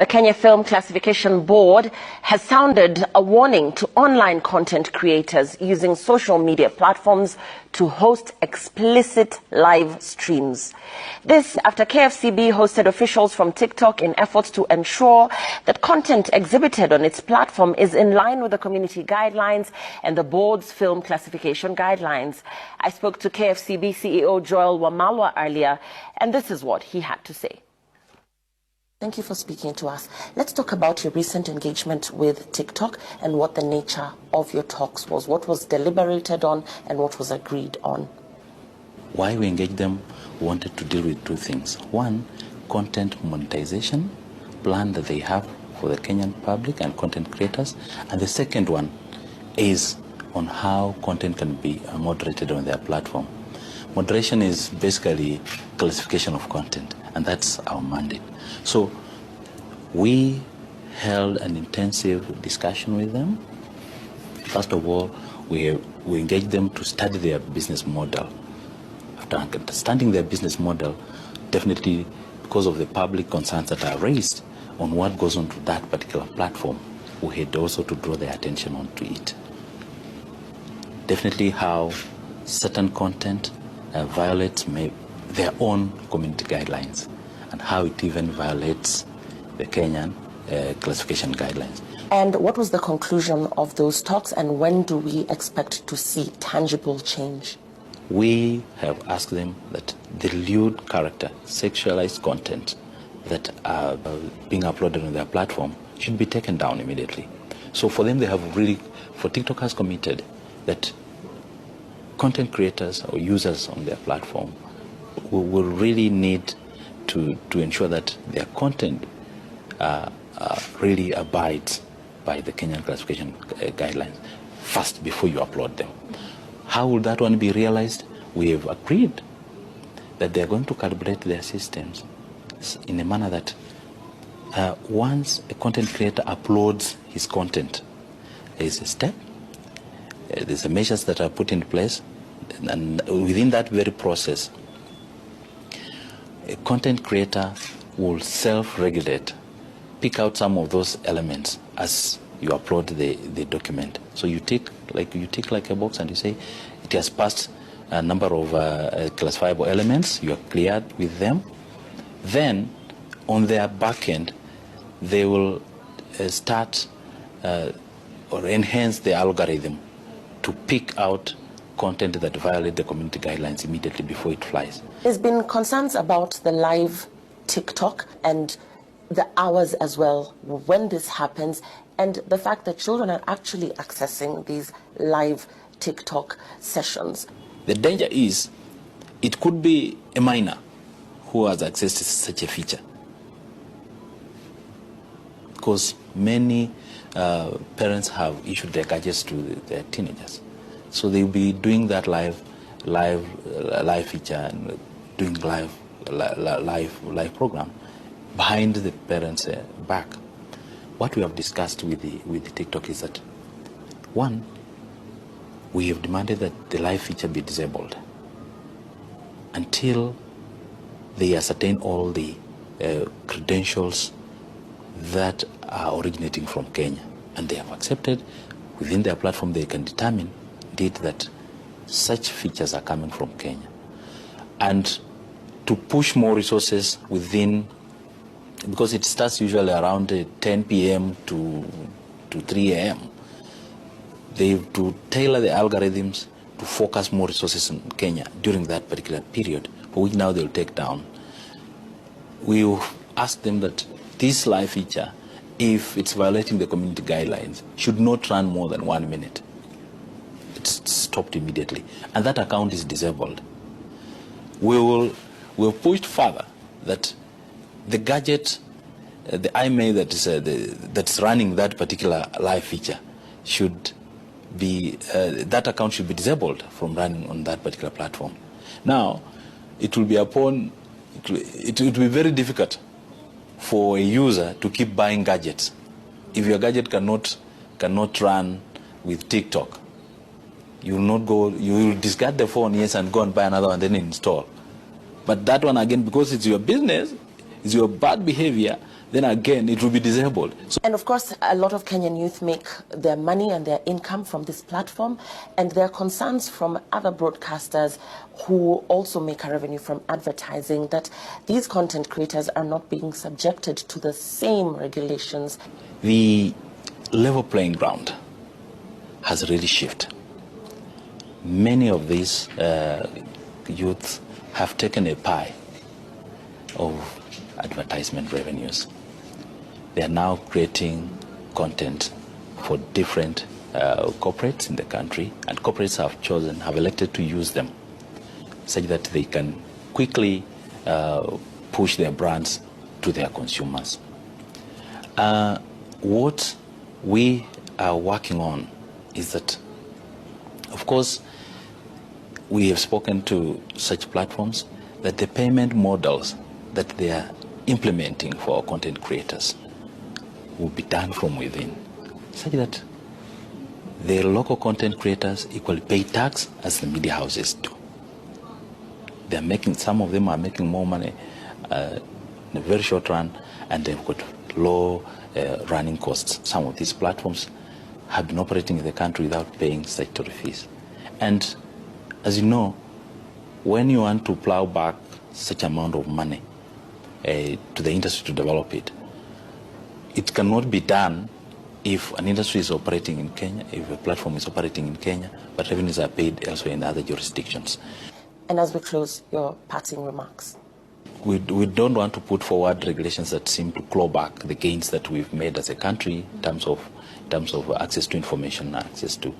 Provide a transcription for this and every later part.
The Kenya Film Classification Board has sounded a warning to online content creators using social media platforms to host explicit live streams. This after KFCB hosted officials from TikTok in efforts to ensure that content exhibited on its platform is in line with the community guidelines and the board's film classification guidelines. I spoke to KFCB CEO Joel Wamalwa earlier, and this is what he had to say. Thank you for speaking to us. Let's talk about your recent engagement with TikTok and what the nature of your talks was. What was deliberated on and what was agreed on? Why we engaged them, we wanted to deal with two things. One, content monetization plan that they have for the Kenyan public and content creators. And the second one is on how content can be moderated on their platform. Moderation is basically classification of content, and that's our mandate. So we held an intensive discussion with them. First of all, we engaged them to study their business model. After understanding their business model, definitely because of the public concerns that are raised on what goes onto that particular platform, we had also to draw their attention onto it. Definitely how certain content violates their own community guidelines, and how it even violates the Kenyan classification guidelines. And what was the conclusion of those talks, and when do we expect to see tangible change? We have asked them that the lewd character, sexualized content that are being uploaded on their platform should be taken down immediately. So for them, TikTok has committed that content creators or users on their platform will really need to ensure that their content really abides by the Kenyan classification guidelines first before you upload them. How will that one be realized? We have agreed that they are going to calibrate their systems in a manner that once a content creator uploads his content, there is a step, there's the measures that are put in place, and within that very process, a content creator will self-regulate, pick out some of those elements as you upload the document. So you tick like a box and you say it has passed a number of classifiable elements, you are cleared with them. Then on their back end, they will start or enhance the algorithm to pick out content that violate the community guidelines immediately before it flies. There's been concerns about the live TikTok and the hours as well when this happens, and the fact that children are actually accessing these live TikTok sessions. The danger is it could be a minor who has access to such a feature, because many parents have issued their gadgets to their teenagers. So they'll be doing that live feature and doing live program behind the parents' back. What we have discussed with the TikTok is that, one, we have demanded that the live feature be disabled until they ascertain all the credentials that are originating from Kenya, and they have accepted within their platform they can determine indeed that such features are coming from Kenya, and to push more resources within, because it starts usually around 10 p.m. to 3 a.m. They have to tailor the algorithms to focus more resources in Kenya during that particular period, for which now they'll take down. We will ask them that this live feature, if it's violating the community guidelines, should not run more than 1 minute. It's stopped immediately, and that account is disabled. We'll push further that the gadget, the IMEI that's running that particular live feature should be, that account should be disabled from running on that particular platform. Now, it will be very difficult for a user to keep buying gadgets. If your gadget cannot run with TikTok, you will discard the phone, yes, and go and buy another one, then install. But that one again, because it's your business, it's your bad behavior, then again it will be disabled. So, and of course, a lot of Kenyan youth make their money and their income from this platform, and there are concerns from other broadcasters who also make a revenue from advertising that these content creators are not being subjected to the same regulations. The level playing ground has really shifted. Many of these youths have taken a pie of advertisement revenues. They are now creating content for different corporates in the country, and corporates have elected to use them such that they can quickly push their brands to their consumers. What we are working on is that, of course, we have spoken to such platforms that the payment models that they are implementing for our content creators will be done from within, such that the local content creators equally pay tax as the media houses do. They're making, some of them are making more money in a very short run, and they've got low running costs. Some of these platforms have been operating in the country without paying statutory fees. And as you know, when you want to plow back such amount of money to the industry to develop it, it cannot be done if an industry is operating in Kenya, if a platform is operating in Kenya, but revenues are paid elsewhere in other jurisdictions. And as we close, your parting remarks. We don't want to put forward regulations that seem to claw back the gains that we've made as a country in terms of access to information, access to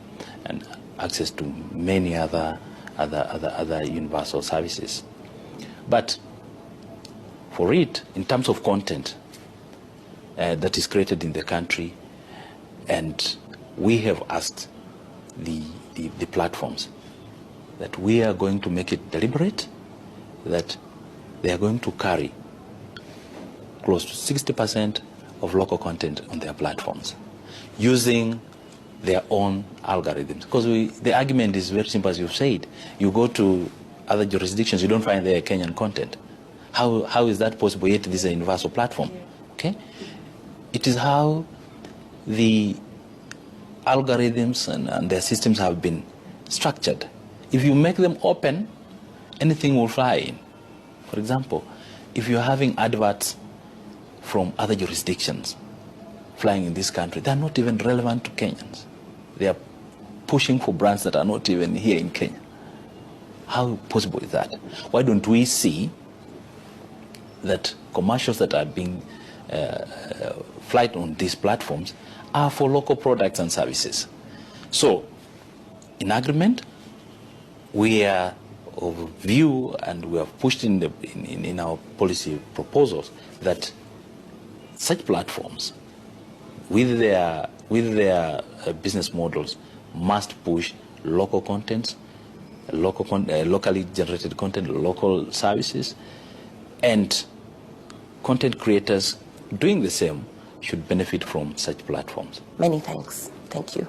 many other universal services. But for it, in terms of content that is created in the country, and we have asked the platforms that we are going to make it deliberate, that they are going to carry close to 60% of local content on their platforms using their own algorithms. Because the argument is very simple, as you've said. You go to other jurisdictions, you don't find their Kenyan content. How is that possible? Yet this is a universal platform. Okay? It is how the algorithms and their systems have been structured. If you make them open, anything will fly in. For example, if you're having adverts from other jurisdictions flying in this country, they're not even relevant to Kenyans. They are pushing for brands that are not even here in Kenya. How possible is that? Why don't we see that commercials that are being flight on these platforms are for local products and services? So, in agreement, we are of view, and we have pushed in our policy proposals that such platforms, with their business models, must push local contents, locally generated content, local services, and content creators doing the same should benefit from such platforms. Many thanks. Thank you.